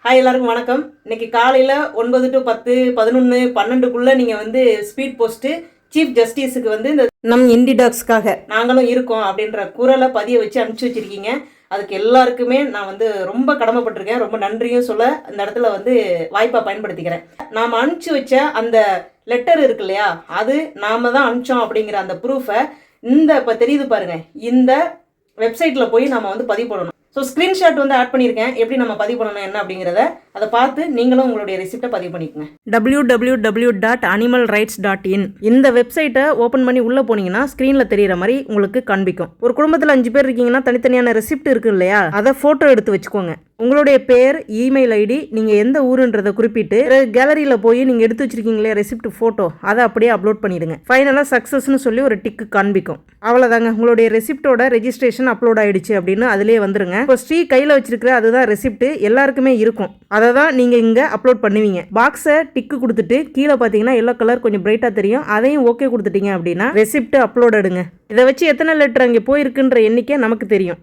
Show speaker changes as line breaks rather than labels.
Hi எல்லாருக்கும் வணக்கம். இன்னைக்கு காலையில் 9 to 10, 11, 12க்குள்ளே நீங்கள் வந்து ஸ்பீட் போஸ்ட்டு சீஃப் ஜஸ்டிஸுக்கு வந்து இந்த நம் இண்டி டாக்ஸ்க்காக நாங்களும் இருக்கோம் அப்படின்ற குரலை பதிய வச்சு அனுப்பிச்சி வச்சுருக்கீங்க. அதுக்கு எல்லாருக்குமே நான் வந்து ரொம்ப கடமைப்பட்டிருக்கேன். ரொம்ப நன்றியும் சொல்ல இந்த இடத்துல வந்து வாய்ப்பாக பயன்படுத்திக்கிறேன். நாம் அனுப்பிச்சி வச்ச அந்த லெட்டர் இருக்கு இல்லையா, அது நாம தான் அனுப்பிச்சோம் அப்படிங்கிற அந்த ப்ரூஃபை இப்போ தெரியுது பாருங்கள், இந்த வெப்சைட்டில் போய் நம்ம வந்து பதிவு பண்ணணும். ஸோ ஸ்க்ரீன்ஷாட் வந்து ஆட் பண்ணியிருக்கேன். எப்படி நம்ம பதிவு பண்ணணும் என்ன அப்படிங்கிறத அதை பார்த்து நீங்களும் உங்களுடைய ரெசிப்டை பதிவு பண்ணிக்கோங்க. www.animalrights.in இந்த வெப்சைட்டை ஓப்பன் பண்ணி உள்ளே போனீங்கன்னா ஸ்க்ரீனில் தெரிகிற மாதிரி உங்களுக்கு காண்பிக்கும். ஒரு குடும்பத்தில் 5 பேர் இருக்கீங்கன்னா தனித்தனியான ரெசிப்ட் இருக்கு இல்லையா, அதை ஃபோட்டோ எடுத்து வச்சுக்கோங்க. உங்களுடைய பேர், இமெயில் ஐடி, நீங்கள் எந்த ஊருன்றதை குறிப்பிட்டு கேலரியில் போய் நீங்கள் எடுத்து வச்சிருக்கீங்களே ரெசிப்ட் ஃபோட்டோ, அதை அப்படியே அப்லோட் பண்ணிடுங்க. ஃபைனலாக சக்ஸஸ்னு சொல்லி ஒரு டிக்கு காண்பிக்கும். அவ்வளோதாங்க, உங்களுடைய ரெசிப்டோட ரெஜிஸ்ட்ரேஷன் அப்லோட் ஆயிடுச்சு அப்படின்னு அதிலே வந்துருங்க. இப்போ ஸ்ரீ கையில் வச்சிருக்கிற அதுதான் ரெசிப்ட், எல்லாருக்குமே இருக்கும். அதை தான் நீங்கள் இங்கே அப்லோட் பண்ணுவீங்க. பாக்ஸை டிக்கு கொடுத்துட்டு கீழே பார்த்தீங்கன்னா எல்லோ கலர் கொஞ்சம் பிரைட்டாக தெரியும், அதையும் ஓகே கொடுத்துட்டீங்க அப்படின்னா ரெசிப்ட் அப்லோட் எடுங்க. இதை வச்சு எத்தனை லெட்டர் அங்கே போயிருக்குன்ற எண்ணிக்கை நமக்கு தெரியும்.